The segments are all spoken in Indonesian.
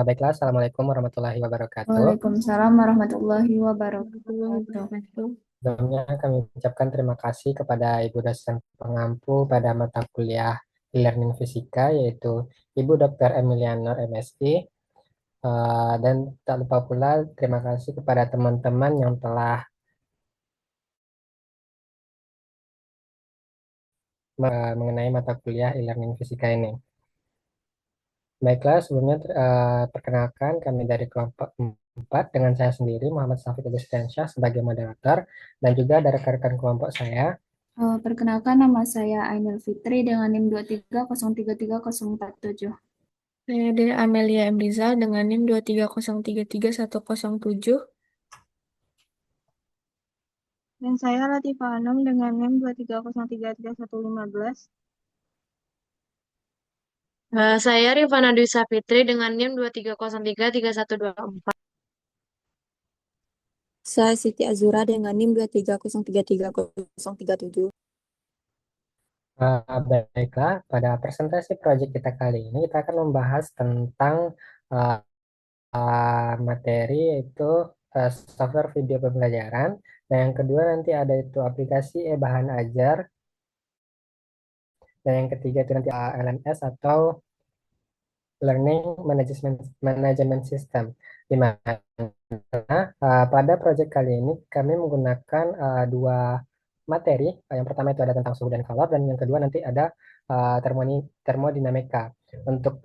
Baiklah, Assalamualaikum warahmatullahi wabarakatuh. Waalaikumsalam warahmatullahi Warahmatullahi wabarakatuh. wabarakatuh. Sebelumnya kami ucapkan terima kasih kepada Ibu dosen pengampu pada mata kuliah e-learning fisika, yaitu Ibu Dr. Emilia Nur MSI. Dan tak lupa pula terima kasih kepada teman-teman yang telah mengenai mata kuliah e-learning fisika ini. Baiklah, sebelumnya perkenalkan kami dari kelompok 4 dengan saya sendiri Muhammad Syafiq Agustiansyah sebagai moderator dan juga ada rekan-rekan kelompok saya. Perkenalkan nama saya Ainul Fitri dengan NIM 230330447. Saya dari Amelia M. Rizal dengan NIM 230331107. Dan saya Latifah Anum dengan NIM 230331115. Saya Rifana Dwi Sapitri dengan NIM 230331124. Saya Siti Azura dengan NIM 230330037. Baiklah, pada presentasi proyek kita kali ini kita akan membahas tentang uh, materi yaitu software video pembelajaran. Dan yang kedua nanti ada itu aplikasi bahan ajar. Dan yang ketiga itu nanti LMS atau Learning Management System. Di mana pada proyek kali ini kami menggunakan dua materi. Yang pertama itu ada tentang suhu dan kalor, dan yang kedua nanti ada termodinamika. Untuk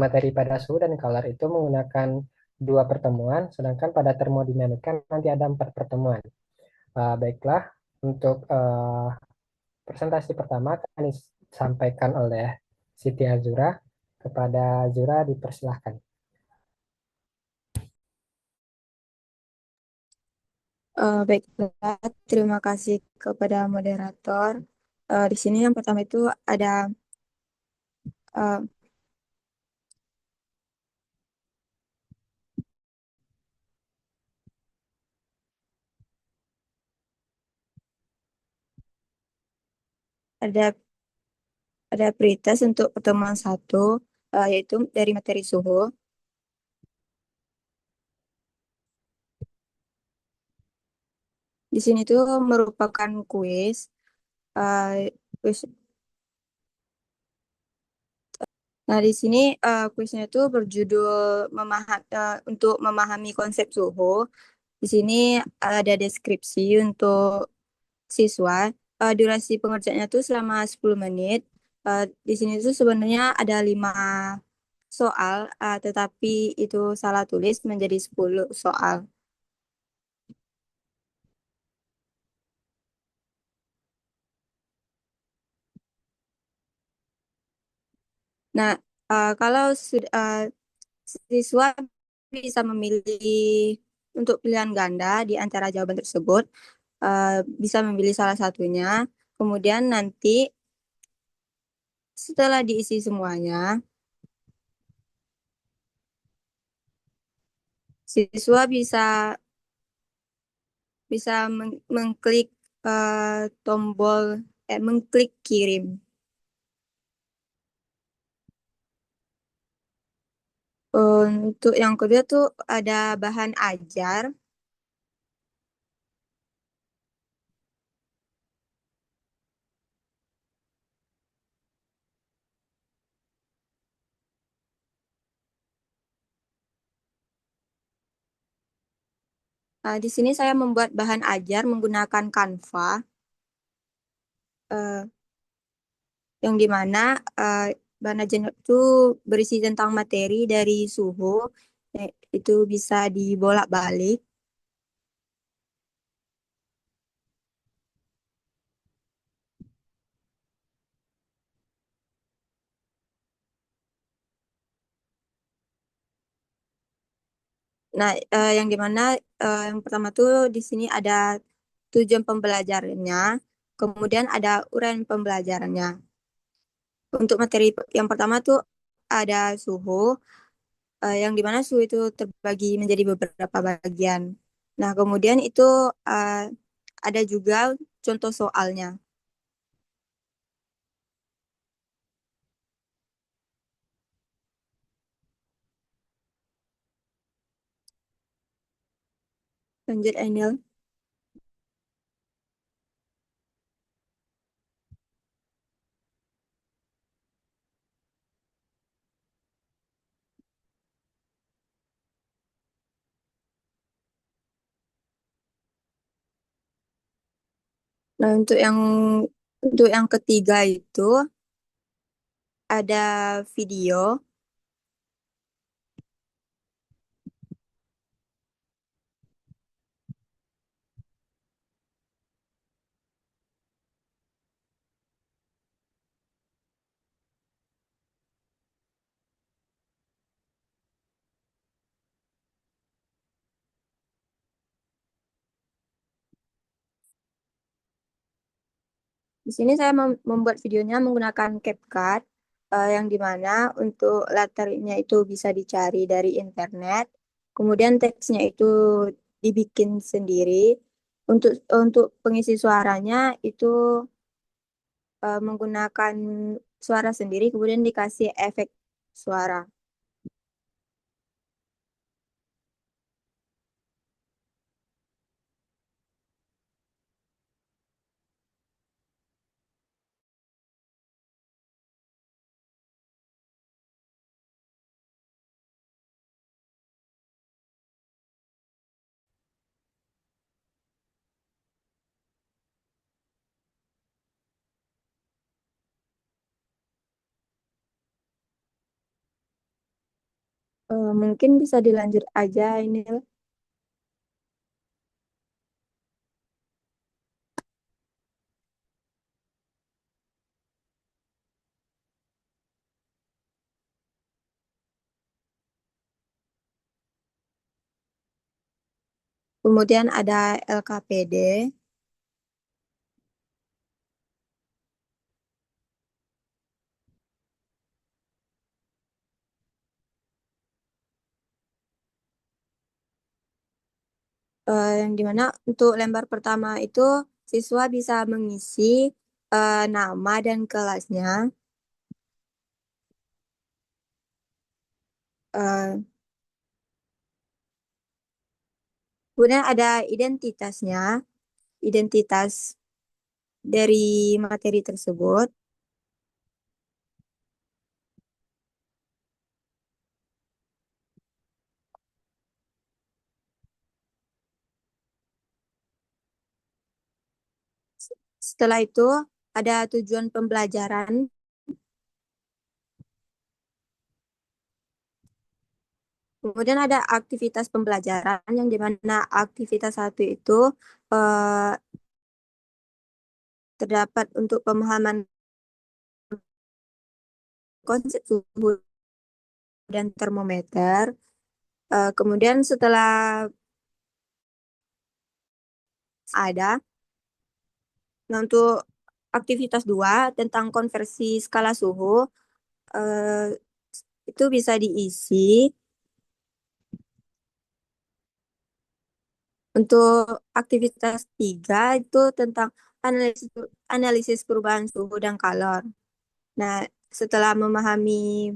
materi pada suhu dan kalor itu menggunakan dua pertemuan, sedangkan pada termodinamika nanti ada empat pertemuan. Baiklah, untuk presentasi pertama akan disampaikan oleh Siti Azura. Kepada Azura dipersilahkan. Baiklah, terima kasih kepada moderator. Di sini yang pertama itu ada uh, ada ada pretest untuk pertemuan satu, yaitu dari materi suhu. Di sini tuh merupakan kuis. Kuis. Nah, di sini kuisnya itu berjudul untuk memahami konsep suhu. Di sini ada deskripsi untuk siswa. Durasi pengerjaannya tuh selama 10 menit. Di sini tuh sebenarnya ada 5 soal, tetapi itu salah tulis menjadi 10 soal. Nah, kalau sudah siswa bisa memilih untuk pilihan ganda di antara jawaban tersebut, eh, bisa memilih salah satunya. Kemudian nanti setelah diisi semuanya, siswa bisa bisa mengklik tombol mengklik kirim. Untuk yang kedua tuh ada bahan ajar. Di sini saya membuat bahan ajar menggunakan Canva, eh, yang dimana bahan ajar itu berisi tentang materi dari suhu, itu bisa dibolak-balik. Nah, yang dimana yang pertama tuh di sini ada tujuan pembelajarannya, kemudian ada uraian pembelajarannya. Untuk materi yang pertama tuh ada suhu, yang dimana suhu itu terbagi menjadi beberapa bagian. Nah, kemudian itu uh, ada juga contoh soalnya. Lanjut, Ainil. Nah, untuk yang ketiga itu ada video. Di sini saya membuat videonya menggunakan CapCut, yang dimana untuk latarnya itu bisa dicari dari internet. Kemudian teksnya itu dibikin sendiri. Untuk pengisi suaranya itu menggunakan suara sendiri, kemudian dikasih efek suara. Mungkin bisa dilanjut aja ini. Kemudian ada LKPD. Yang dimana untuk lembar pertama itu siswa bisa mengisi nama dan kelasnya. Eh, Kemudian ada identitasnya, identitas dari materi tersebut. Setelah itu ada tujuan pembelajaran. Kemudian ada aktivitas pembelajaran yang dimana aktivitas satu itu eh, terdapat untuk pemahaman konsep suhu dan termometer. Kemudian setelah ada, nah untuk aktivitas 2 tentang konversi skala suhu, eh, itu bisa diisi. Untuk aktivitas 3 itu tentang analisis, analisis perubahan suhu dan kalor. Nah, setelah memahami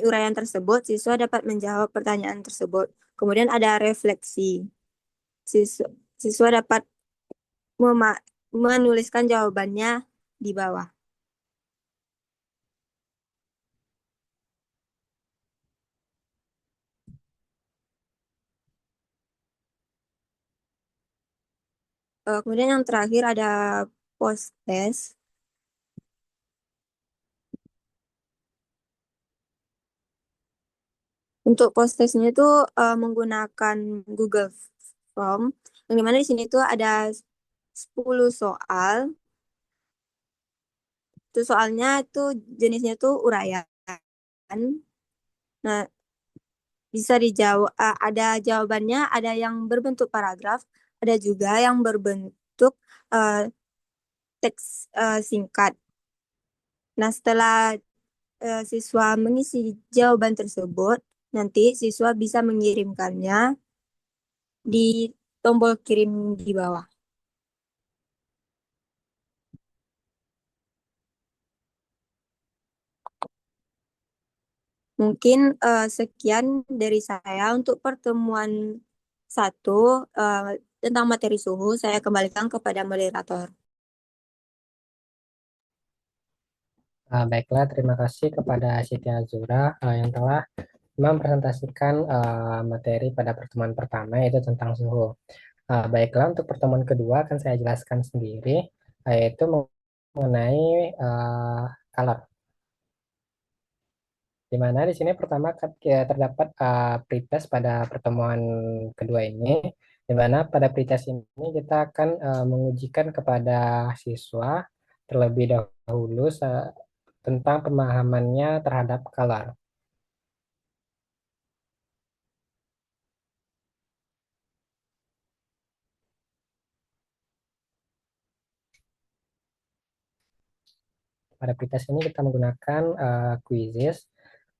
uraian tersebut, siswa dapat menjawab pertanyaan tersebut. Kemudian ada refleksi. Siswa, siswa dapat menuliskan jawabannya di bawah. Kemudian yang terakhir ada post test. Untuk post testnya itu menggunakan Google Form. Yang dimana di sini tuh ada 10 soal. Itu soalnya itu jenisnya tuh uraian. Nah, bisa dijawab, ada jawabannya, ada yang berbentuk paragraf, ada juga yang berbentuk eh, teks singkat. Nah, setelah siswa mengisi jawaban tersebut, nanti siswa bisa mengirimkannya di tombol kirim di bawah. Mungkin sekian dari saya untuk pertemuan satu tentang materi suhu. Saya kembalikan kepada moderator. Baiklah, terima kasih kepada Siti Azura yang telah mempresentasikan materi pada pertemuan pertama yaitu tentang suhu. Baiklah, untuk pertemuan kedua akan saya jelaskan sendiri, yaitu mengenai color. Di mana di sini pertama terdapat pretest pada pertemuan kedua ini, di mana pada pretest ini kita akan mengujikan kepada siswa terlebih dahulu tentang pemahamannya terhadap color. Pada pretest ini kita menggunakan quizzes,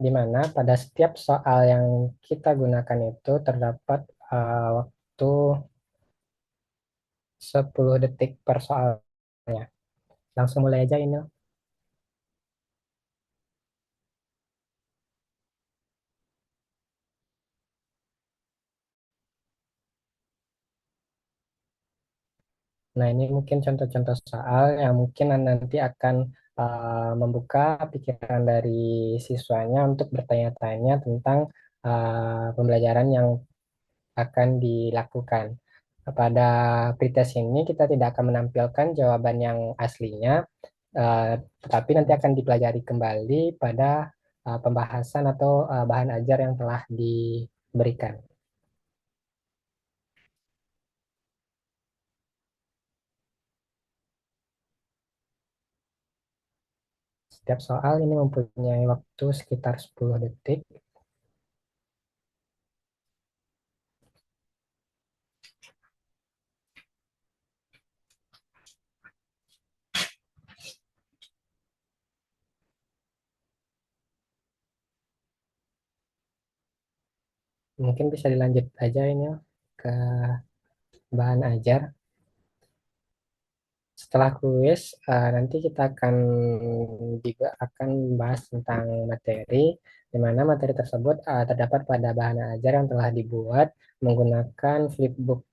di mana pada setiap soal yang kita gunakan itu terdapat waktu 10 detik per soalnya. Langsung mulai aja ini. Nah, ini mungkin contoh-contoh soal yang mungkin nanti akan membuka pikiran dari siswanya untuk bertanya-tanya tentang pembelajaran yang akan dilakukan. Pada pretest ini kita tidak akan menampilkan jawaban yang aslinya, tetapi nanti akan dipelajari kembali pada pembahasan atau bahan ajar yang telah diberikan. Setiap soal ini mempunyai waktu sekitar 10 detik. Mungkin bisa dilanjut aja ini ke bahan ajar. Setelah kuis, nanti kita juga akan membahas tentang materi, di mana materi tersebut terdapat pada bahan ajar yang telah dibuat menggunakan flipbook.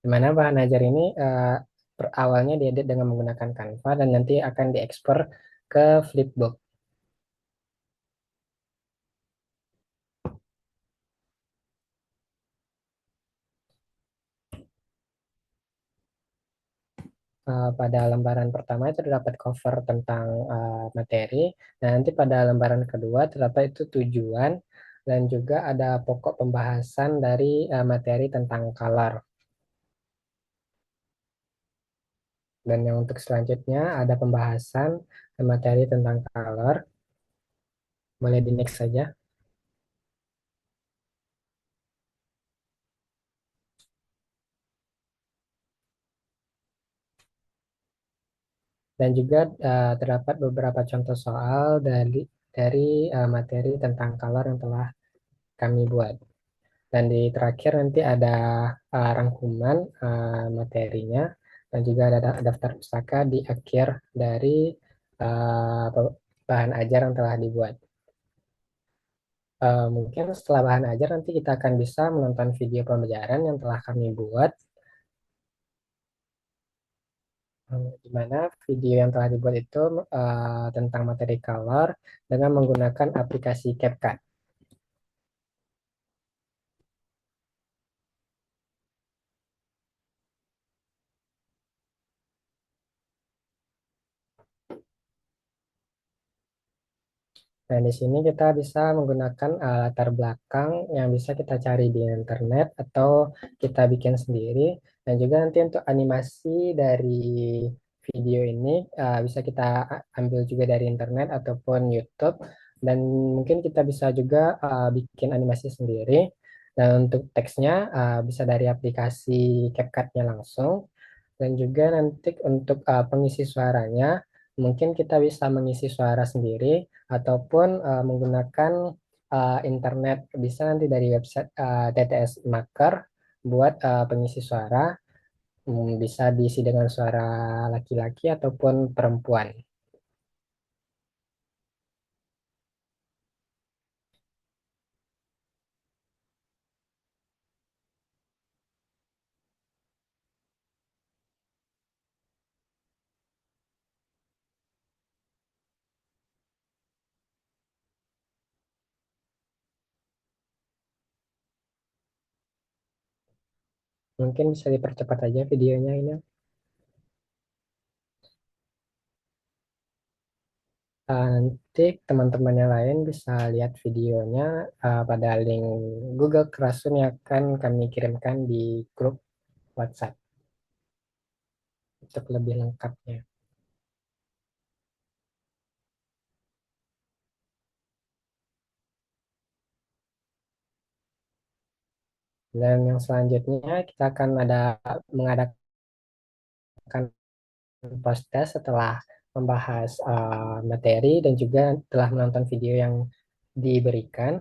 Di mana bahan ajar ini awalnya diedit dengan menggunakan Canva dan nanti akan diekspor ke flipbook. Pada lembaran pertama itu terdapat cover tentang materi, dan nanti pada lembaran kedua terdapat itu tujuan dan juga ada pokok pembahasan dari materi tentang color. Dan yang untuk selanjutnya ada pembahasan materi tentang color. Boleh di next saja. Dan juga terdapat beberapa contoh soal dari materi tentang color yang telah kami buat. Dan di terakhir nanti ada rangkuman materinya dan juga ada daftar pustaka di akhir dari uh, bahan ajar yang telah dibuat. Mungkin setelah bahan ajar nanti kita akan bisa menonton video pembelajaran yang telah kami buat, di mana video yang telah dibuat itu tentang materi color dengan menggunakan aplikasi CapCut. Nah, di sini kita bisa menggunakan latar belakang yang bisa kita cari di internet atau kita bikin sendiri. Dan juga nanti untuk animasi dari video ini bisa kita ambil juga dari internet ataupun YouTube. Dan mungkin kita bisa juga bikin animasi sendiri. Dan untuk teksnya bisa dari aplikasi CapCut-nya langsung. Dan juga nanti untuk pengisi suaranya, mungkin kita bisa mengisi suara sendiri ataupun menggunakan internet. Bisa nanti dari website TTS Maker buat pengisi suara. Bisa diisi dengan suara laki-laki ataupun perempuan. Mungkin bisa dipercepat aja videonya ini. Nanti teman-teman yang lain bisa lihat videonya pada link Google Classroom yang akan kami kirimkan di grup WhatsApp untuk lebih lengkapnya. Dan yang selanjutnya kita akan mengadakan post test setelah membahas materi dan juga telah menonton video yang diberikan.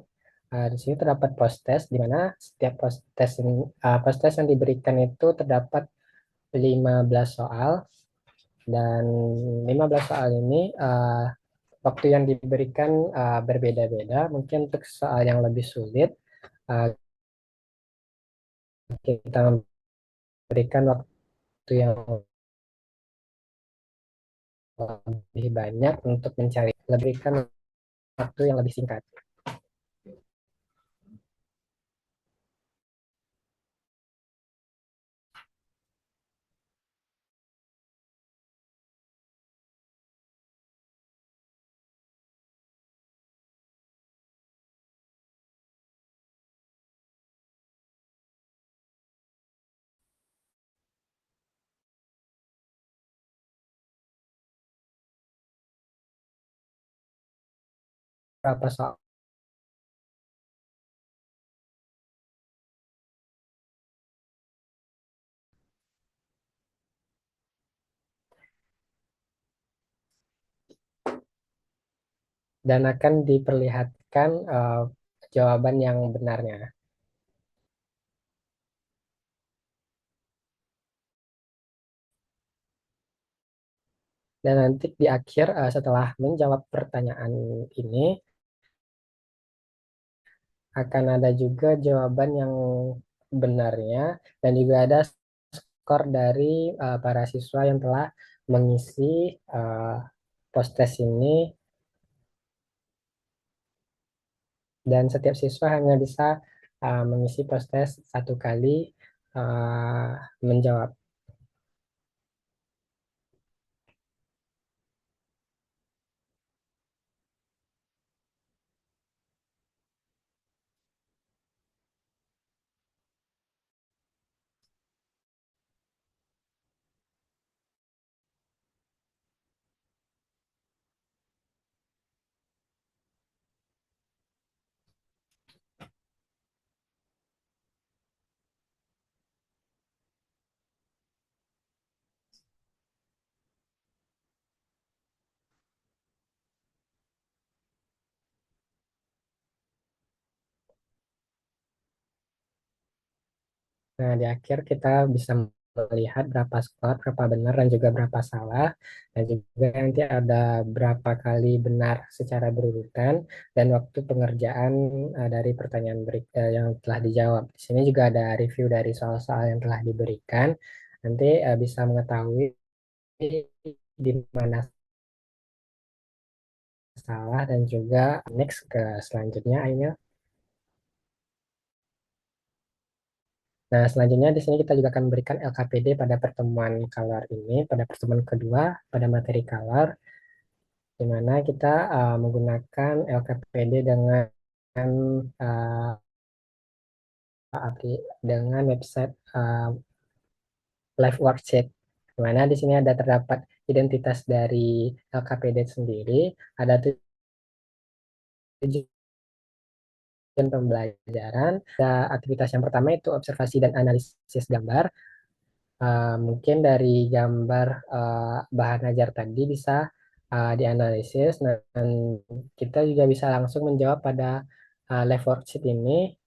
Di sini terdapat post test di mana setiap post test yang diberikan itu terdapat 15 soal dan 15 soal ini waktu yang diberikan berbeda-beda. Mungkin untuk soal yang lebih sulit uh, kita memberikan waktu yang lebih banyak untuk mencari, berikan waktu yang lebih singkat. Berapa soal? Dan akan diperlihatkan jawaban yang benarnya. Dan nanti di akhir setelah menjawab pertanyaan ini akan ada juga jawaban yang benarnya dan juga ada skor dari para siswa yang telah mengisi uh, post test ini dan setiap siswa hanya bisa mengisi post test satu kali uh, menjawab. Nah, di akhir kita bisa melihat berapa skor, berapa benar, dan juga berapa salah. Dan juga nanti ada berapa kali benar secara berurutan, dan waktu pengerjaan dari pertanyaan yang telah dijawab. Di sini juga ada review dari soal-soal yang telah diberikan. Nanti bisa mengetahui di mana salah, dan juga next ke selanjutnya, Ainil. Nah, selanjutnya di sini kita juga akan memberikan LKPD pada pertemuan color ini, pada pertemuan kedua, pada materi color, di mana kita menggunakan LKPD uh, dengan website Live Worksheet, di mana di sini ada terdapat identitas dari LKPD sendiri, ada tujuan pembelajaran. Aktivitas yang pertama itu observasi dan analisis gambar. Mungkin dari gambar bahan ajar tadi bisa dianalisis dan kita juga bisa langsung menjawab pada live worksheet ini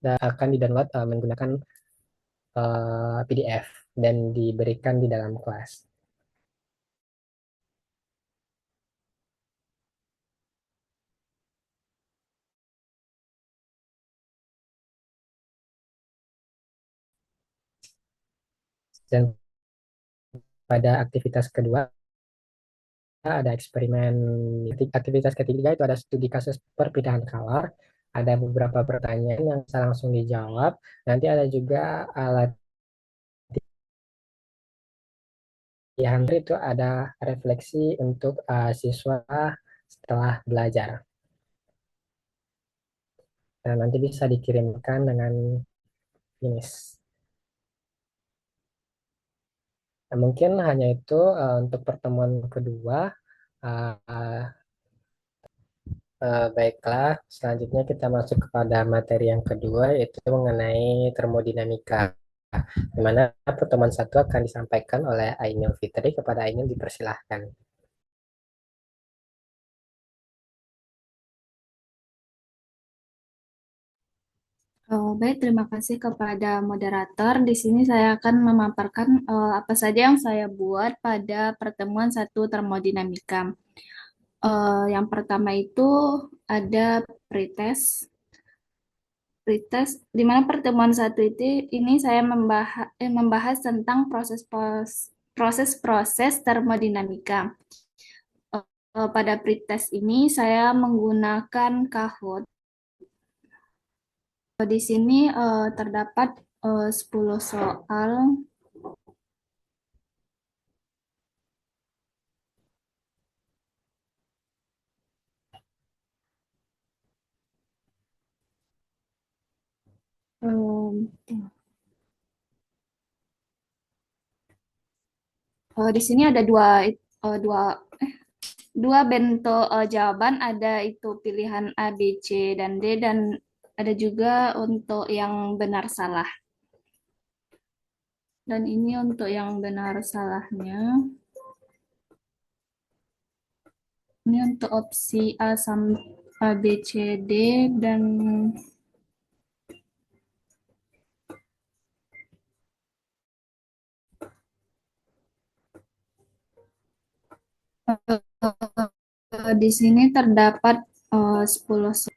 dan akan di-download menggunakan PDF dan diberikan di dalam kelas. Dan pada aktivitas kedua ada eksperimen. Aktivitas ketiga itu ada studi kasus perpindahan color. Ada beberapa pertanyaan yang bisa langsung dijawab. Nanti ada juga latihan itu ada refleksi untuk siswa setelah belajar. Dan nanti bisa dikirimkan dengan finish. Nah, mungkin hanya itu untuk pertemuan kedua. Uh, Baiklah, selanjutnya kita masuk kepada materi yang kedua, yaitu mengenai termodinamika, di mana pertemuan satu akan disampaikan oleh Ainul Fitri. Kepada Ainul dipersilahkan. Baik, terima kasih kepada moderator. Di sini saya akan memaparkan apa saja yang saya buat pada pertemuan satu termodinamika. Yang pertama itu ada pretest. Pretest, di mana pertemuan satu itu ini saya membahas tentang proses-proses termodinamika. Pada pretest ini saya menggunakan Kahoot. Di sini terdapat 10 soal. Di sini ada dua bentuk jawaban, ada itu pilihan A, B, C, dan D, dan ada juga untuk yang benar salah. Dan ini untuk yang benar salahnya. Ini untuk opsi A sampai A, B, C, D, dan di sini terdapat 10 soal.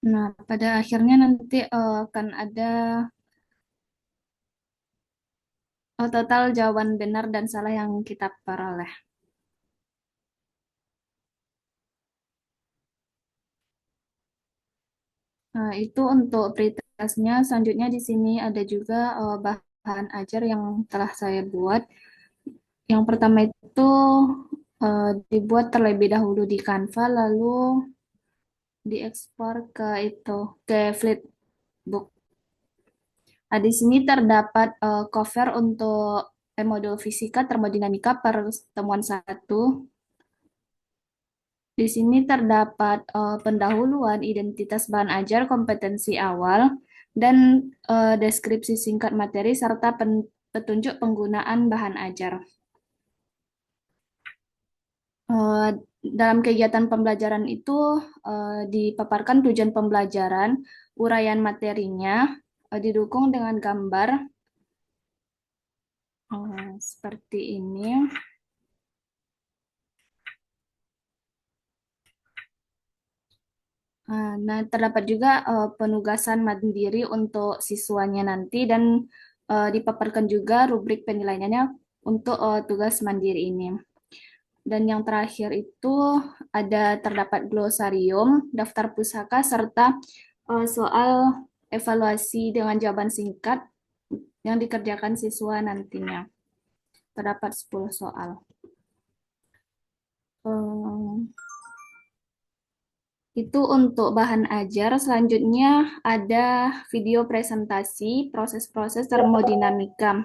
Nah, pada akhirnya nanti akan ada total jawaban benar dan salah yang kita peroleh. Nah, itu untuk pretestnya. Selanjutnya di sini ada juga bahan ajar yang telah saya buat. Yang pertama itu dibuat terlebih dahulu di Canva, lalu diekspor ke Flipbook. Nah, di sini terdapat cover untuk modul fisika termodinamika pertemuan 1. Di sini terdapat pendahuluan, identitas bahan ajar, kompetensi awal, dan deskripsi singkat materi serta petunjuk penggunaan bahan ajar. Dalam kegiatan pembelajaran itu dipaparkan tujuan pembelajaran, uraian materinya, didukung dengan gambar seperti ini. Nah, terdapat juga penugasan mandiri untuk siswanya nanti, dan dipaparkan juga rubrik penilaiannya untuk tugas mandiri ini. Dan yang terakhir itu terdapat glosarium, daftar pusaka, serta soal evaluasi dengan jawaban singkat yang dikerjakan siswa nantinya. Terdapat 10 soal. Itu untuk bahan ajar. Selanjutnya ada video presentasi proses-proses termodinamika.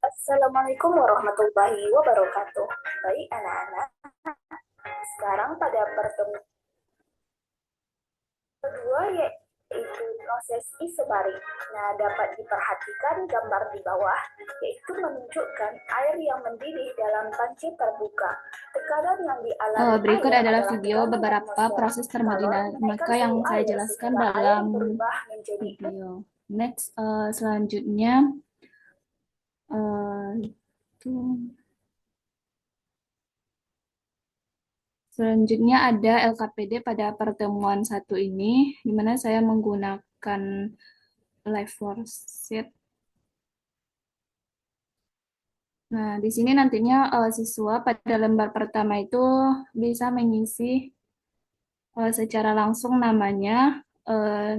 Assalamualaikum warahmatullahi wabarakatuh. Baik anak-anak, sekarang pada pertemuan kedua yaitu proses isobarik. Nah, dapat diperhatikan gambar di bawah, yaitu menunjukkan air yang mendidih dalam panci terbuka. Tekanan yang dialami Berikut air adalah video beberapa proses termodinamika yang saya jelaskan dalam video. Next, selanjutnya Tuh. Selanjutnya ada LKPD pada pertemuan satu ini, di mana saya menggunakan live worksheet. Nah, di sini nantinya siswa pada lembar pertama itu bisa mengisi secara langsung namanya,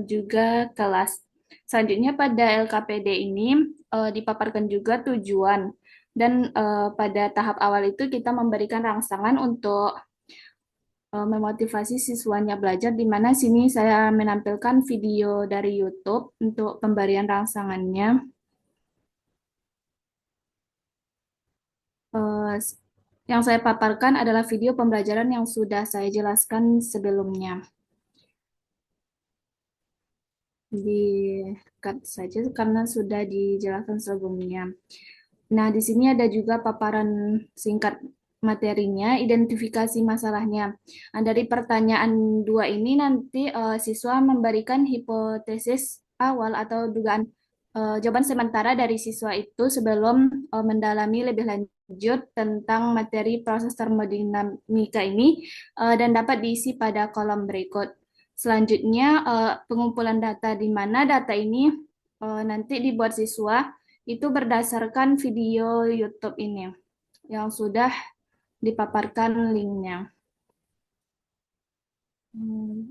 juga kelas. Selanjutnya pada LKPD ini dipaparkan juga tujuan. Dan pada tahap awal itu kita memberikan rangsangan untuk memotivasi siswanya belajar, di mana sini saya menampilkan video dari YouTube untuk pemberian rangsangannya. Eh, yang saya paparkan adalah video pembelajaran yang sudah saya jelaskan sebelumnya. Di-cut saja karena sudah dijelaskan sebelumnya. Nah, di sini ada juga paparan singkat materinya, identifikasi masalahnya. Nah, dari pertanyaan dua ini nanti siswa memberikan hipotesis awal atau dugaan, jawaban sementara dari siswa itu sebelum mendalami lebih lanjut tentang materi proses termodinamika ini, dan dapat diisi pada kolom berikut. Selanjutnya, pengumpulan data, di mana data ini nanti dibuat siswa itu berdasarkan video YouTube ini yang sudah dipaparkan linknya. Hmm.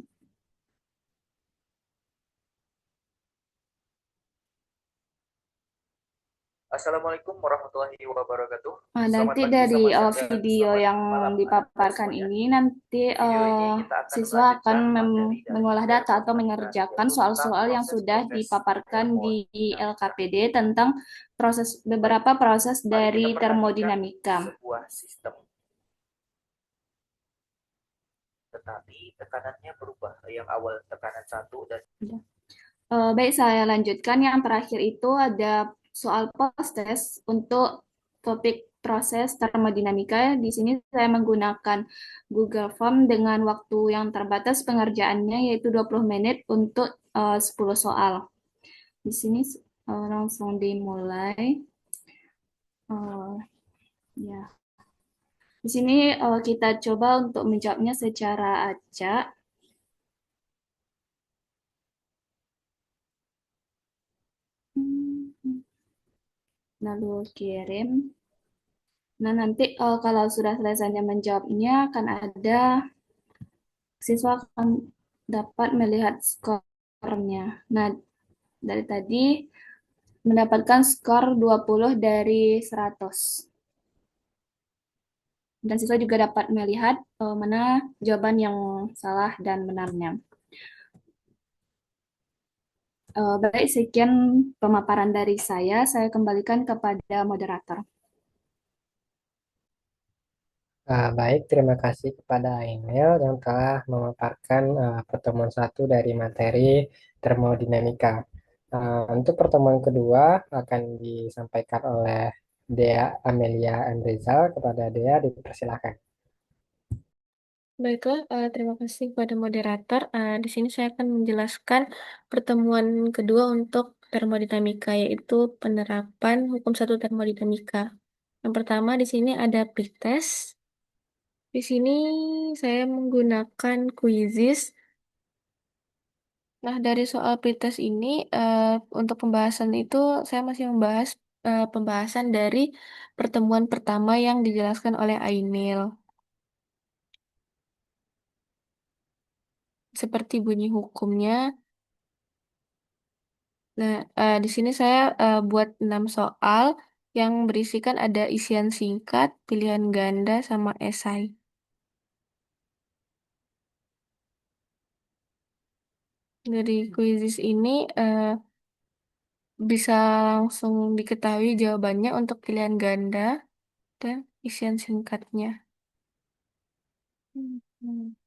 Assalamualaikum warahmatullahi wabarakatuh. Nanti Selamat pagi, dari selamat siang, dan video selamat yang malam dipaparkan semuanya. ini nanti Video ini kita akan siswa akan melanjutkan materi dari mengolah data atau termodinamika, mengerjakan yaitu soal-soal tentang yang sudah proses-proses dipaparkan di termodinamika. LKPD tentang Baik, beberapa proses mari kita dari perhatikan termodinamika. sebuah sistem, tetapi tekanannya berubah. Yang awal tekanan 1 dan Baik, saya lanjutkan. Yang terakhir itu ada soal post-test untuk topik proses termodinamika. Di sini saya menggunakan Google Form dengan waktu yang terbatas pengerjaannya, yaitu 20 menit untuk 10 soal. Di sini langsung dimulai. Ya. Di sini kita coba untuk menjawabnya secara acak. Lalu kirim. Nah, nanti kalau sudah selesai menjawabnya, akan ada siswa akan dapat melihat skornya. Nah, dari tadi mendapatkan skor 20 dari 100. Dan siswa juga dapat melihat mana jawaban yang salah dan benarnya. Baik, sekian pemaparan dari saya. Saya kembalikan kepada moderator. Baik, terima kasih kepada Ainel yang telah memaparkan pertemuan satu dari materi termodinamika. Untuk pertemuan kedua akan disampaikan oleh Dea Amelia M. Rizal. Kepada Dea dipersilakan. Baiklah, terima kasih kepada moderator. Di sini saya akan menjelaskan pertemuan kedua untuk termodinamika, yaitu penerapan hukum satu termodinamika. Yang pertama di sini ada pretest. Di sini saya menggunakan quizzes. Nah, dari soal pretest ini, untuk pembahasan itu saya masih membahas pembahasan dari pertemuan pertama yang dijelaskan oleh Ainil. Seperti bunyi hukumnya. Nah, di sini saya buat 6 soal yang berisikan ada isian singkat, pilihan ganda, sama esai. Dari quizzes ini bisa langsung diketahui jawabannya untuk pilihan ganda dan isian singkatnya.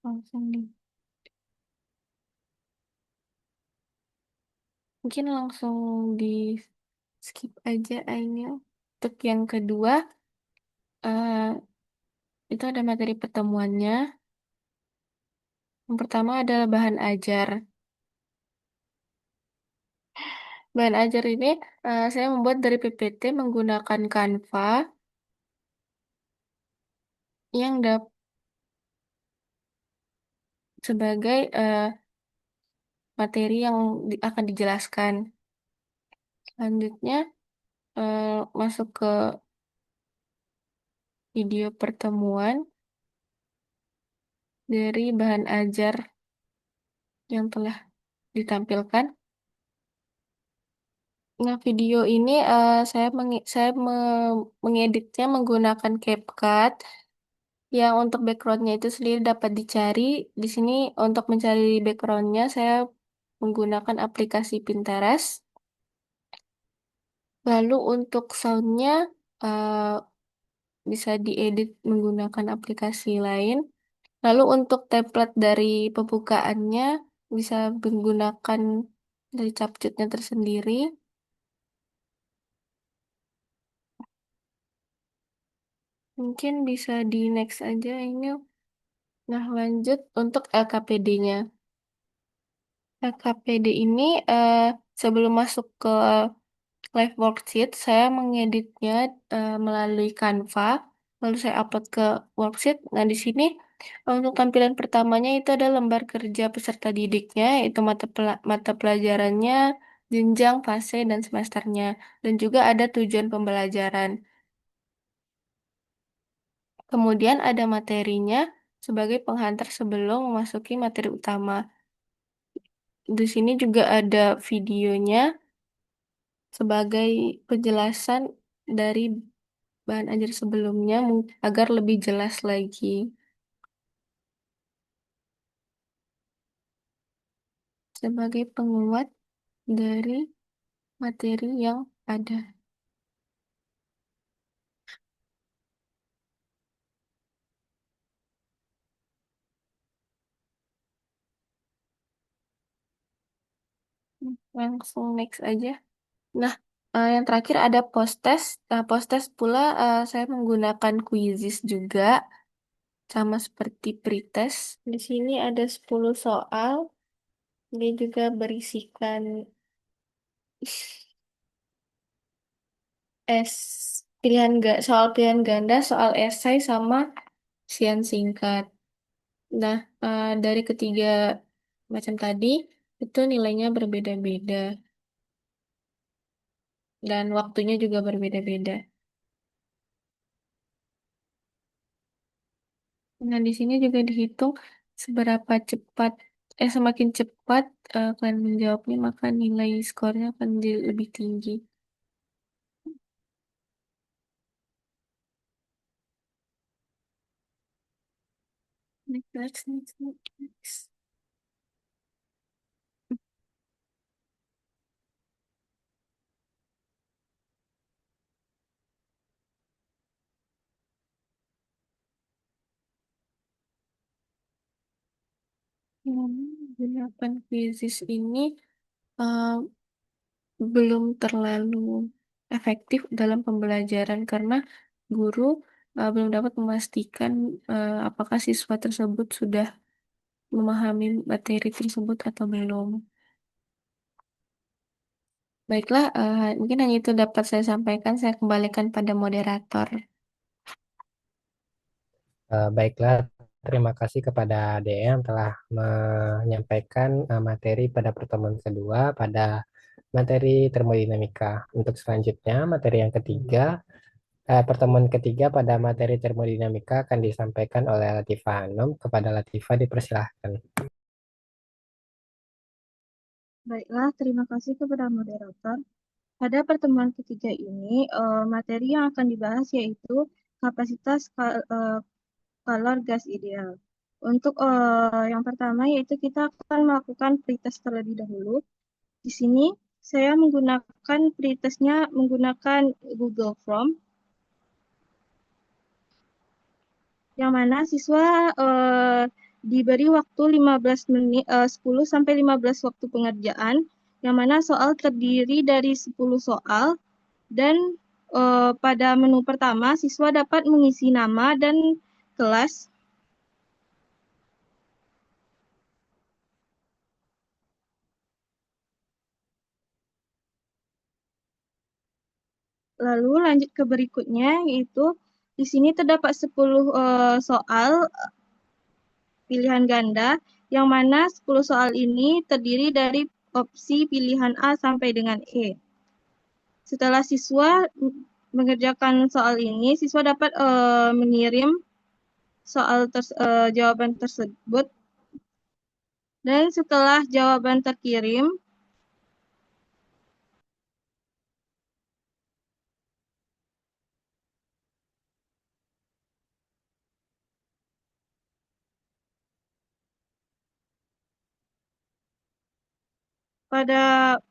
Langsung di. Mungkin langsung di skip aja ini. Untuk yang kedua, eh, itu ada materi pertemuannya. Yang pertama adalah bahan ajar. Bahan ajar ini saya membuat dari PPT menggunakan Canva. yang sebagai materi yang akan dijelaskan. Selanjutnya masuk ke video pertemuan dari bahan ajar yang telah ditampilkan. Nah, video ini mengeditnya menggunakan CapCut yang untuk backgroundnya itu sendiri dapat dicari. Di sini untuk mencari backgroundnya saya menggunakan aplikasi Pinterest. Lalu untuk soundnya eh, bisa diedit menggunakan aplikasi lain. Lalu untuk template dari pembukaannya bisa menggunakan dari capcutnya tersendiri. Mungkin bisa di next aja ini. Nah, lanjut untuk LKPD-nya. LKPD ini sebelum masuk ke live worksheet, saya mengeditnya melalui Canva, lalu saya upload ke worksheet. Nah, di sini untuk tampilan pertamanya itu ada lembar kerja peserta didiknya, itu mata pelajarannya, jenjang, fase, dan semesternya. Dan juga ada tujuan pembelajaran. Kemudian ada materinya sebagai penghantar sebelum memasuki materi utama. Di sini juga ada videonya sebagai penjelasan dari bahan ajar sebelumnya agar lebih jelas lagi sebagai penguat dari materi yang ada. Langsung next aja. Nah, yang terakhir ada post-test. Nah, post-test pula saya menggunakan Quizzes juga, sama seperti pretest. Di sini ada 10 soal. Dia juga berisikan es soal pilihan ganda, soal esai sama sian singkat. Nah, dari ketiga macam tadi itu nilainya berbeda-beda dan waktunya juga berbeda-beda. Nah, di sini juga dihitung seberapa cepat, semakin cepat kalian menjawabnya, maka nilai skornya akan jadi lebih tinggi. Next. Delapan quizzes ini eh, belum terlalu efektif dalam pembelajaran karena guru belum dapat memastikan apakah siswa tersebut sudah memahami materi tersebut atau belum. Baiklah, mungkin hanya itu dapat saya sampaikan. Saya kembalikan pada moderator. Baiklah, terima kasih kepada DM telah menyampaikan materi pada pertemuan kedua pada materi termodinamika. Untuk selanjutnya, materi yang ketiga, pertemuan ketiga pada materi termodinamika akan disampaikan oleh Latifah Hanum. Kepada Latifah dipersilahkan. Baiklah, terima kasih kepada moderator. Pada pertemuan ketiga ini, materi yang akan dibahas yaitu kapasitas kalor gas ideal. Untuk yang pertama yaitu kita akan melakukan pretest terlebih dahulu. Di sini saya menggunakan pretestnya menggunakan Google Form, yang mana siswa diberi waktu 15 menit, 10 sampai 15 waktu pengerjaan, yang mana soal terdiri dari 10 soal, dan pada menu pertama siswa dapat mengisi nama dan kelas. Lalu lanjut ke berikutnya, yaitu Di sini terdapat 10 soal pilihan ganda, yang mana 10 soal ini terdiri dari opsi pilihan A sampai dengan E. Setelah siswa mengerjakan soal ini, siswa dapat mengirim jawaban tersebut, dan setelah jawaban terkirim, pada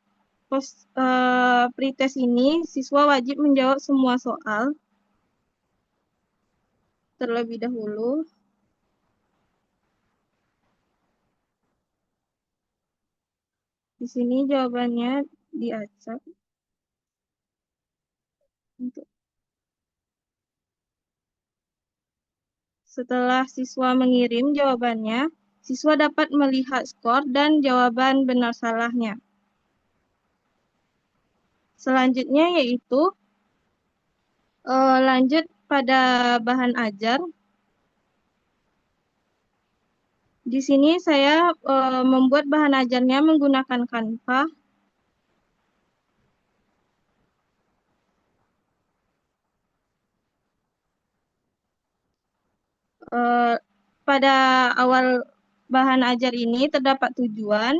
pretest ini, siswa wajib menjawab semua soal terlebih dahulu. Di sini jawabannya diacak. Setelah siswa mengirim jawabannya, siswa dapat melihat skor dan jawaban benar salahnya. Selanjutnya yaitu lanjut pada bahan ajar. Di sini saya membuat bahan ajarnya menggunakan Canva. Pada awal bahan ajar ini terdapat tujuan,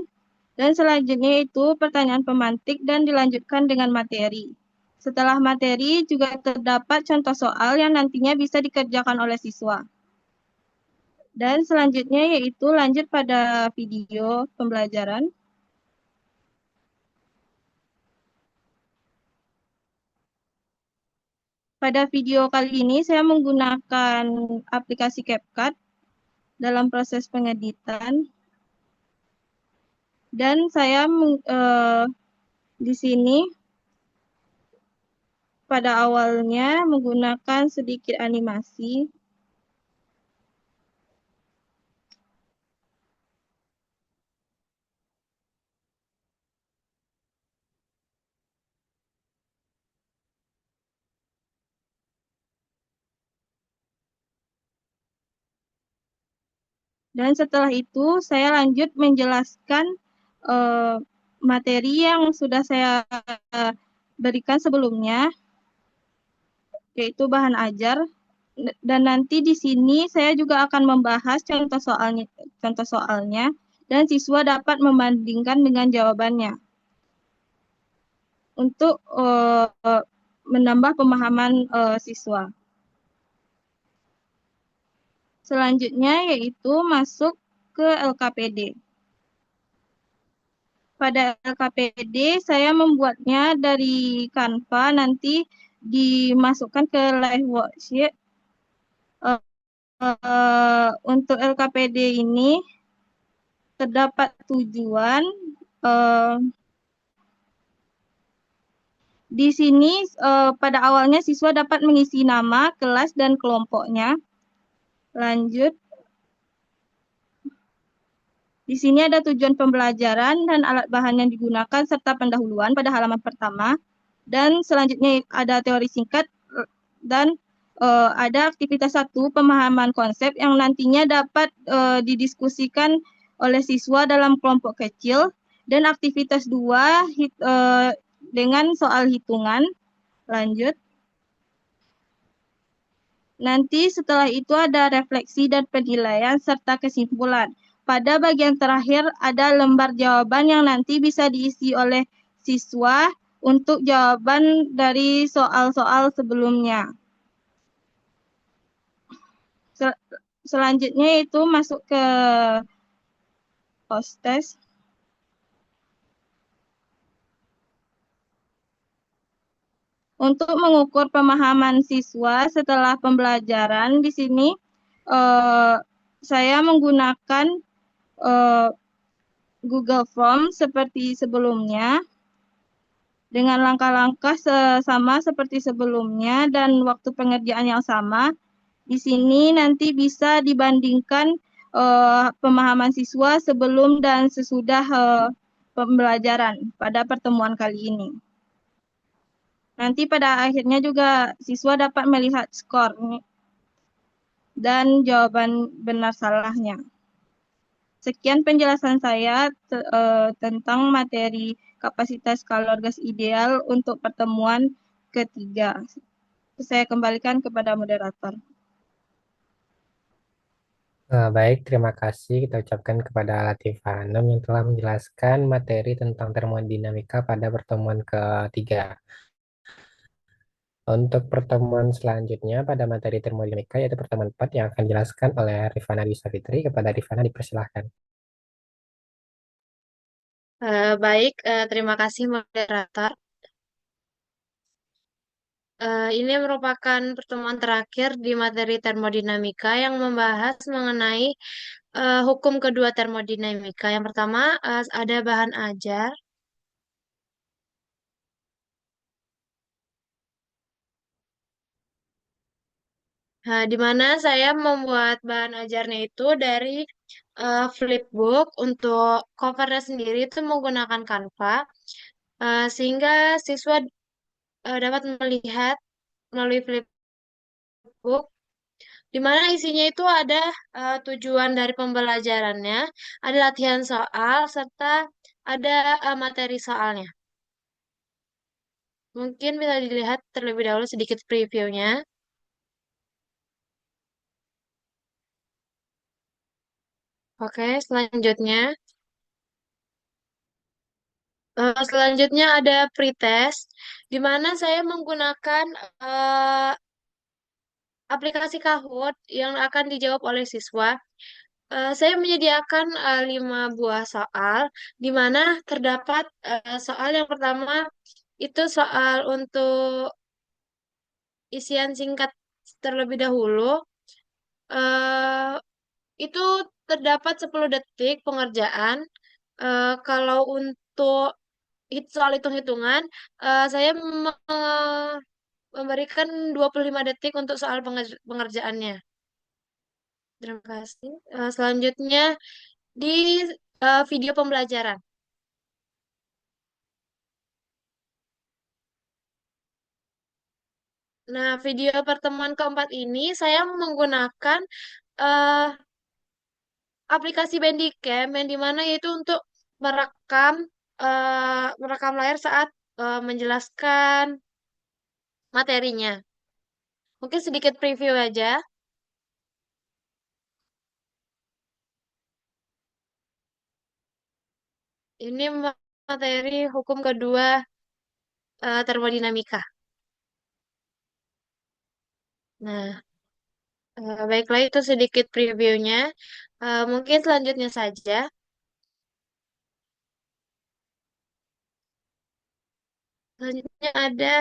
dan selanjutnya itu pertanyaan pemantik dan dilanjutkan dengan materi. Setelah materi juga terdapat contoh soal yang nantinya bisa dikerjakan oleh siswa. Dan selanjutnya yaitu lanjut pada video pembelajaran. Pada video kali ini saya menggunakan aplikasi CapCut dalam proses pengeditan. Dan saya di sini pada awalnya menggunakan sedikit animasi. Dan setelah itu saya lanjut menjelaskan materi yang sudah saya berikan sebelumnya, yaitu bahan ajar. Dan nanti di sini saya juga akan membahas contoh soalnya, dan siswa dapat membandingkan dengan jawabannya untuk menambah pemahaman siswa. Selanjutnya yaitu masuk ke LKPD. Pada LKPD saya membuatnya dari Canva, nanti dimasukkan ke live worksheet. Untuk LKPD ini terdapat tujuan. Di sini pada awalnya siswa dapat mengisi nama, kelas, dan kelompoknya. Lanjut. Di sini ada tujuan pembelajaran dan alat bahan yang digunakan serta pendahuluan pada halaman pertama. Dan selanjutnya ada teori singkat dan ada aktivitas 1, pemahaman konsep, yang nantinya dapat didiskusikan oleh siswa dalam kelompok kecil. Dan aktivitas 2 dengan soal hitungan. Lanjut. Nanti setelah itu ada refleksi dan penilaian serta kesimpulan. Pada bagian terakhir ada lembar jawaban yang nanti bisa diisi oleh siswa untuk jawaban dari soal-soal sebelumnya. Selanjutnya itu masuk ke post test. Untuk mengukur pemahaman siswa setelah pembelajaran, di sini saya menggunakan Google Form seperti sebelumnya, dengan langkah-langkah sama seperti sebelumnya dan waktu pengerjaan yang sama. Di sini nanti bisa dibandingkan pemahaman siswa sebelum dan sesudah pembelajaran pada pertemuan kali ini. Nanti pada akhirnya juga siswa dapat melihat skor dan jawaban benar salahnya. Sekian penjelasan saya tentang materi kapasitas skala gas ideal untuk pertemuan ketiga. Saya kembalikan kepada moderator. Baik, terima kasih kita ucapkan kepada Latifah Hanum yang telah menjelaskan materi tentang termodinamika pada pertemuan ketiga. Untuk pertemuan selanjutnya pada materi termodinamika yaitu pertemuan 4 yang akan dijelaskan oleh Rifana Dwi Savitri. Kepada Rifana dipersilahkan. Baik, terima kasih moderator. Ini merupakan pertemuan terakhir di materi termodinamika yang membahas mengenai hukum kedua termodinamika. Yang pertama, ada bahan ajar. Nah, di mana saya membuat bahan ajarnya itu dari flipbook. Untuk covernya sendiri itu menggunakan Canva, sehingga siswa dapat melihat melalui flipbook, di mana isinya itu ada tujuan dari pembelajarannya, ada latihan soal, serta ada materi soalnya. Mungkin bisa dilihat terlebih dahulu sedikit previewnya. Oke, selanjutnya. Selanjutnya ada pretest, di mana saya menggunakan eh, aplikasi Kahoot yang akan dijawab oleh siswa. Saya menyediakan 5 buah soal, di mana terdapat soal yang pertama itu soal untuk isian singkat terlebih dahulu. Eh, itu terdapat 10 detik pengerjaan. Kalau untuk soal hitung-hitungan, saya memberikan 25 detik untuk soal pengerjaannya. Terima kasih. Selanjutnya di video pembelajaran. Nah, video pertemuan keempat ini saya menggunakan eh, aplikasi Bandicam yang dimana yaitu untuk merekam merekam layar saat menjelaskan materinya. Mungkin sedikit preview aja. Ini materi hukum kedua termodinamika. Nah, baiklah itu sedikit previewnya. Mungkin selanjutnya saja. Selanjutnya ada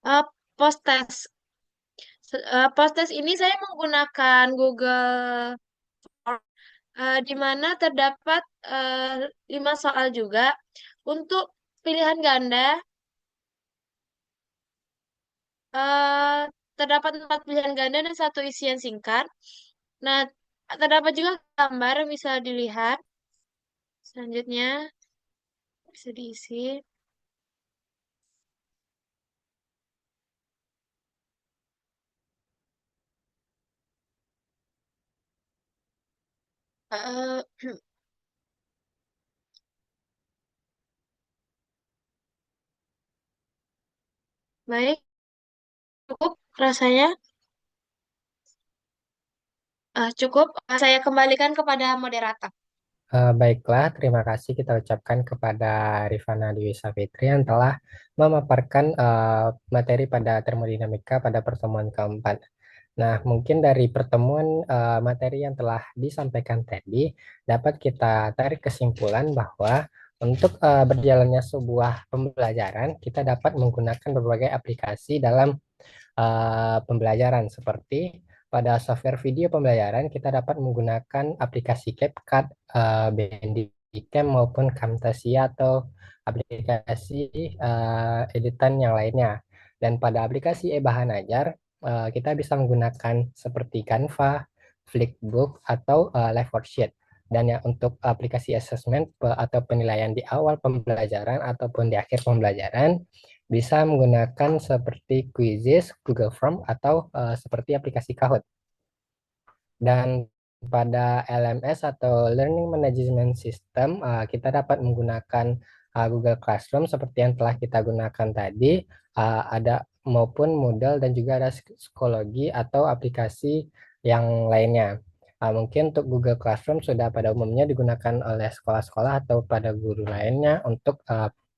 uh, post test. Post test ini saya menggunakan Google Form, di mana terdapat 5 soal juga. Untuk pilihan ganda, eh, terdapat 4 pilihan ganda dan 1 isian singkat. Nah, terdapat juga gambar yang bisa dilihat. Selanjutnya bisa diisi. Eh, baik, cukup rasanya. Cukup. Saya kembalikan kepada moderator. Baiklah, terima kasih kita ucapkan kepada Rifana Dwi Savitri yang telah memaparkan materi pada termodinamika pada pertemuan keempat. Nah, mungkin dari pertemuan materi yang telah disampaikan tadi dapat kita tarik kesimpulan bahwa untuk berjalannya sebuah pembelajaran kita dapat menggunakan berbagai aplikasi dalam pembelajaran seperti pada software video pembelajaran kita dapat menggunakan aplikasi CapCut, Bandicam maupun Camtasia atau aplikasi editan yang lainnya. Dan pada aplikasi e-bahan ajar kita bisa menggunakan seperti Canva, Flipbook atau Live Worksheet. Dan yang untuk aplikasi assessment atau penilaian di awal pembelajaran ataupun di akhir pembelajaran bisa menggunakan seperti Quizzes, Google Form, atau seperti aplikasi Kahoot. Dan pada LMS atau Learning Management System, kita dapat menggunakan Google Classroom seperti yang telah kita gunakan tadi, ada maupun Moodle dan juga ada psikologi atau aplikasi yang lainnya. Mungkin untuk Google Classroom sudah pada umumnya digunakan oleh sekolah-sekolah atau pada guru lainnya untuk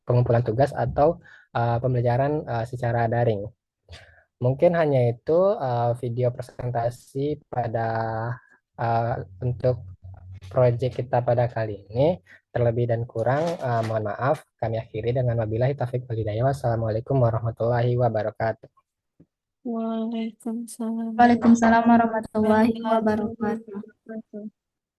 pengumpulan tugas atau pembelajaran secara daring. Mungkin hanya itu video presentasi pada untuk proyek kita pada kali ini. Terlebih dan kurang, mohon maaf. Kami akhiri dengan wabillahi taufiq wal hidayah. Wassalamualaikum warahmatullahi wabarakatuh. Waalaikumsalam. Waalaikumsalam warahmatullahi wabarakatuh.